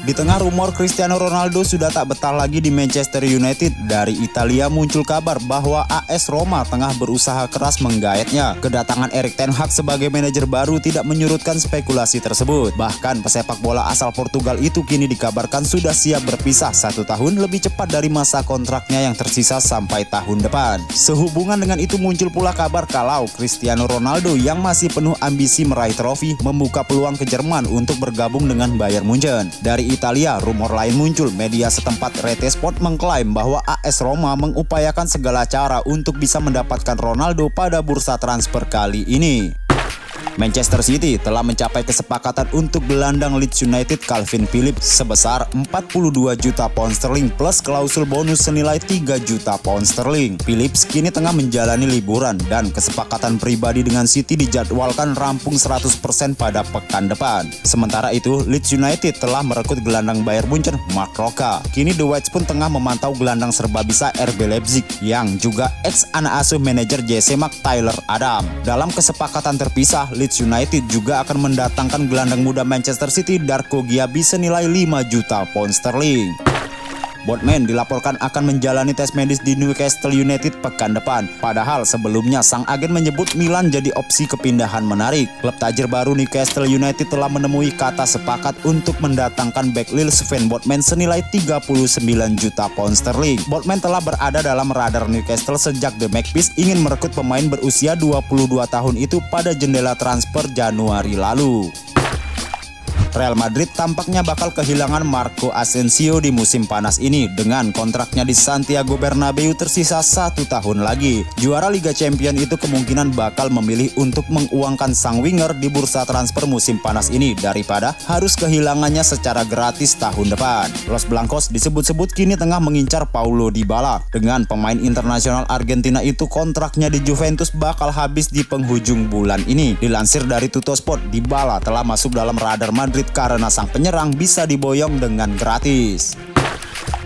Di tengah rumor Cristiano Ronaldo sudah tak betah lagi di Manchester United, dari Italia muncul kabar bahwa AS Roma tengah berusaha keras menggaetnya. Kedatangan Erik ten Hag sebagai manajer baru tidak menyurutkan spekulasi tersebut. Bahkan pesepak bola asal Portugal itu kini dikabarkan sudah siap berpisah 1 tahun lebih cepat dari masa kontraknya yang tersisa sampai tahun depan. Sehubungan dengan itu muncul pula kabar kalau Cristiano Ronaldo yang masih penuh ambisi meraih trofi membuka peluang ke Jerman untuk bergabung dengan Bayern Munchen. Dari Italia, rumor lain muncul. Media setempat Rete Sport mengklaim bahwa AS Roma mengupayakan segala cara untuk bisa mendapatkan Ronaldo pada bursa transfer kali ini. Manchester City telah mencapai kesepakatan untuk gelandang Leeds United Calvin Phillips sebesar 42 juta pound sterling plus klausul bonus senilai 3 juta pound sterling. Phillips kini tengah menjalani liburan dan kesepakatan pribadi dengan City dijadwalkan rampung 100% pada pekan depan. Sementara itu, Leeds United telah merekrut gelandang Bayern Munchen Marc Roca. Kini The Whites pun tengah memantau gelandang serba bisa RB Leipzig yang juga ex anak asuh manajer Jesse Marsch Tyler Adam. Dalam kesepakatan terpisah, Leeds United juga akan mendatangkan gelandang muda Manchester City Darko Gyabi senilai 5 juta pound sterling. Botman dilaporkan akan menjalani tes medis di Newcastle United pekan depan. Padahal sebelumnya sang agen menyebut Milan jadi opsi kepindahan menarik. Klub tajir baru Newcastle United telah menemui kata sepakat untuk mendatangkan bek Lille Sven Botman senilai 39 juta pound sterling. Botman telah berada dalam radar Newcastle sejak The Magpies ingin merekrut pemain berusia 22 tahun itu pada jendela transfer Januari lalu. Real Madrid tampaknya bakal kehilangan Marco Asensio di musim panas ini dengan kontraknya di Santiago Bernabeu tersisa 1 tahun lagi. Juara Liga Champions itu kemungkinan bakal memilih untuk menguangkan sang winger di bursa transfer musim panas ini daripada harus kehilangannya secara gratis tahun depan. Los Blancos disebut-sebut kini tengah mengincar Paulo Dybala. Dengan pemain internasional Argentina itu kontraknya di Juventus bakal habis di penghujung bulan ini. Dilansir dari Tuttosport, Dybala telah masuk dalam radar Madrid karena sang penyerang bisa diboyong dengan gratis.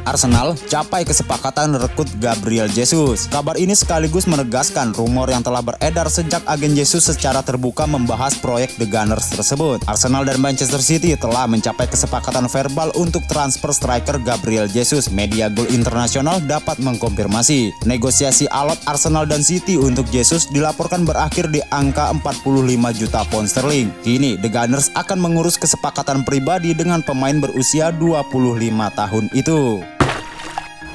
Arsenal capai kesepakatan rekrut Gabriel Jesus. Kabar ini sekaligus menegaskan rumor yang telah beredar sejak agen Jesus secara terbuka membahas proyek The Gunners tersebut. Arsenal dan Manchester City telah mencapai kesepakatan verbal untuk transfer striker Gabriel Jesus. Media Gol Internasional dapat mengkonfirmasi. Negosiasi alot Arsenal dan City untuk Jesus dilaporkan berakhir di angka 45 juta pound sterling. Kini The Gunners akan mengurus kesepakatan pribadi dengan pemain berusia 25 tahun itu.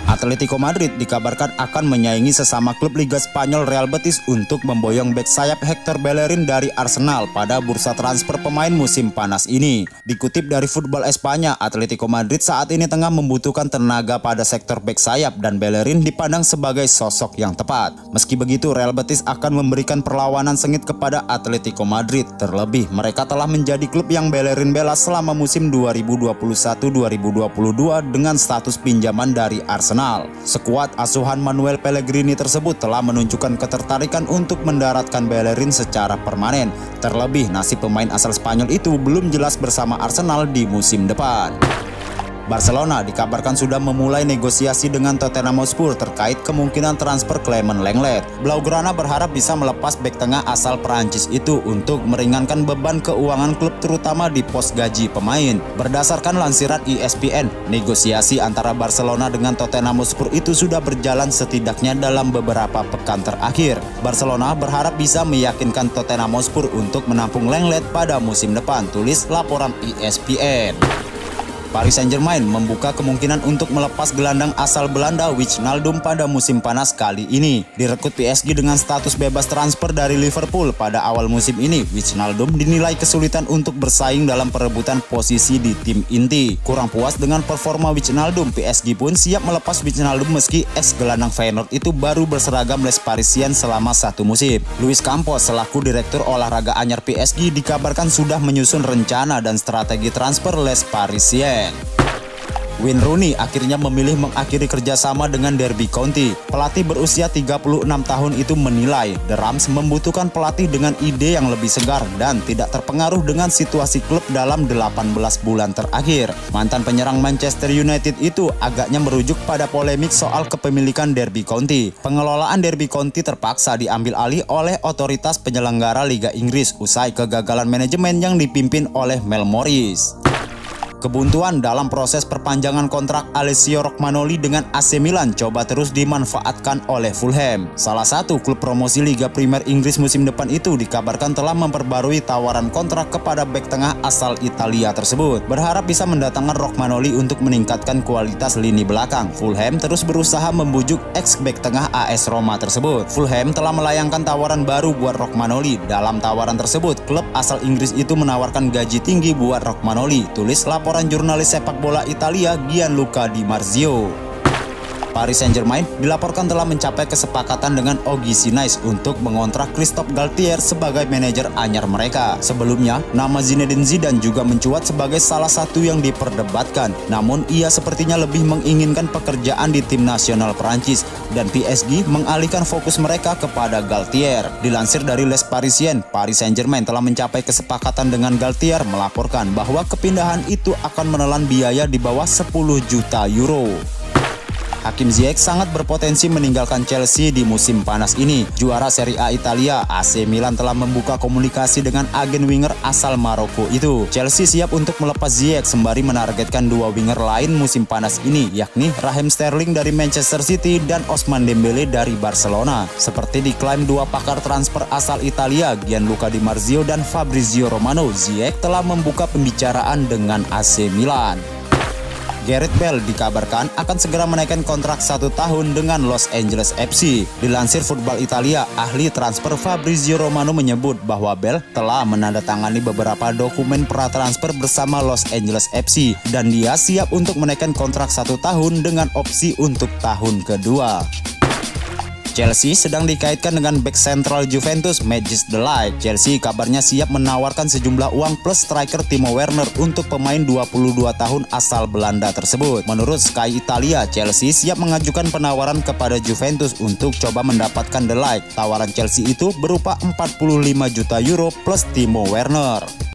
Atletico Madrid dikabarkan akan menyaingi sesama klub Liga Spanyol Real Betis untuk memboyong bek sayap Hector Bellerin dari Arsenal pada bursa transfer pemain musim panas ini. Dikutip dari Football Espanya, Atletico Madrid saat ini tengah membutuhkan tenaga pada sektor bek sayap dan Bellerin dipandang sebagai sosok yang tepat. Meski begitu, Real Betis akan memberikan perlawanan sengit kepada Atletico Madrid. Terlebih, mereka telah menjadi klub yang Bellerin bela selama musim 2021-2022 dengan status pinjaman dari Arsenal. Skuad asuhan Manuel Pellegrini tersebut telah menunjukkan ketertarikan untuk mendaratkan Bellerin secara permanen. Terlebih, nasib pemain asal Spanyol itu belum jelas bersama Arsenal di musim depan. Barcelona dikabarkan sudah memulai negosiasi dengan Tottenham Hotspur terkait kemungkinan transfer Clement Lenglet. Blaugrana berharap bisa melepas bek tengah asal Perancis itu untuk meringankan beban keuangan klub terutama di pos gaji pemain. Berdasarkan lansiran ESPN, negosiasi antara Barcelona dengan Tottenham Hotspur itu sudah berjalan setidaknya dalam beberapa pekan terakhir. Barcelona berharap bisa meyakinkan Tottenham Hotspur untuk menampung Lenglet pada musim depan, tulis laporan ESPN. Paris Saint-Germain membuka kemungkinan untuk melepas gelandang asal Belanda Wijnaldum pada musim panas kali ini. Direkrut PSG dengan status bebas transfer dari Liverpool pada awal musim ini, Wijnaldum dinilai kesulitan untuk bersaing dalam perebutan posisi di tim inti. Kurang puas dengan performa Wijnaldum, PSG pun siap melepas Wijnaldum meski ex gelandang Feyenoord itu baru berseragam Les Parisiens selama 1 musim. Luis Campos selaku direktur olahraga anyar PSG dikabarkan sudah menyusun rencana dan strategi transfer Les Parisiens. Wayne Rooney akhirnya memilih mengakhiri kerjasama dengan Derby County. Pelatih berusia 36 tahun itu menilai The Rams membutuhkan pelatih dengan ide yang lebih segar dan tidak terpengaruh dengan situasi klub dalam 18 bulan terakhir. Mantan penyerang Manchester United itu agaknya merujuk pada polemik soal kepemilikan Derby County. Pengelolaan Derby County terpaksa diambil alih oleh otoritas penyelenggara Liga Inggris usai kegagalan manajemen yang dipimpin oleh Mel Morris. Kebuntuan dalam proses perpanjangan kontrak Alessio Romagnoli dengan AC Milan coba terus dimanfaatkan oleh Fulham. Salah satu klub promosi Liga Premier Inggris musim depan itu dikabarkan telah memperbarui tawaran kontrak kepada bek tengah asal Italia tersebut. Berharap bisa mendatangkan Romagnoli untuk meningkatkan kualitas lini belakang. Fulham terus berusaha membujuk ex-bek tengah AS Roma tersebut. Fulham telah melayangkan tawaran baru buat Romagnoli. Dalam tawaran tersebut, klub asal Inggris itu menawarkan gaji tinggi buat Romagnoli, tulis laporan jurnalis sepak bola Italia Gianluca Di Marzio. Paris Saint-Germain dilaporkan telah mencapai kesepakatan dengan Augie Sinais untuk mengontrak Christophe Galtier sebagai manajer anyar mereka. Sebelumnya, nama Zinedine Zidane juga mencuat sebagai salah satu yang diperdebatkan. Namun, ia sepertinya lebih menginginkan pekerjaan di tim nasional Perancis dan PSG mengalihkan fokus mereka kepada Galtier. Dilansir dari Les Parisiens, Paris Saint-Germain telah mencapai kesepakatan dengan Galtier melaporkan bahwa kepindahan itu akan menelan biaya di bawah 10 juta euro. Hakim Ziyech sangat berpotensi meninggalkan Chelsea di musim panas ini. Juara Serie A Italia, AC Milan telah membuka komunikasi dengan agen winger asal Maroko itu. Chelsea siap untuk melepas Ziyech sembari menargetkan dua winger lain musim panas ini, yakni Raheem Sterling dari Manchester City dan Ousmane Dembele dari Barcelona. Seperti diklaim dua pakar transfer asal Italia, Gianluca Di Marzio dan Fabrizio Romano, Ziyech telah membuka pembicaraan dengan AC Milan. Gareth Bale dikabarkan akan segera menaikkan kontrak 1 tahun dengan Los Angeles FC. Dilansir Football Italia, ahli transfer Fabrizio Romano menyebut bahwa Bale telah menandatangani beberapa dokumen pratransfer bersama Los Angeles FC dan dia siap untuk menaikkan kontrak 1 tahun dengan opsi untuk tahun kedua. Chelsea sedang dikaitkan dengan bek sentral Juventus Matthijs de Ligt. Chelsea kabarnya siap menawarkan sejumlah uang plus striker Timo Werner untuk pemain 22 tahun asal Belanda tersebut. Menurut Sky Italia, Chelsea siap mengajukan penawaran kepada Juventus untuk coba mendapatkan de Ligt. Tawaran Chelsea itu berupa 45 juta euro plus Timo Werner.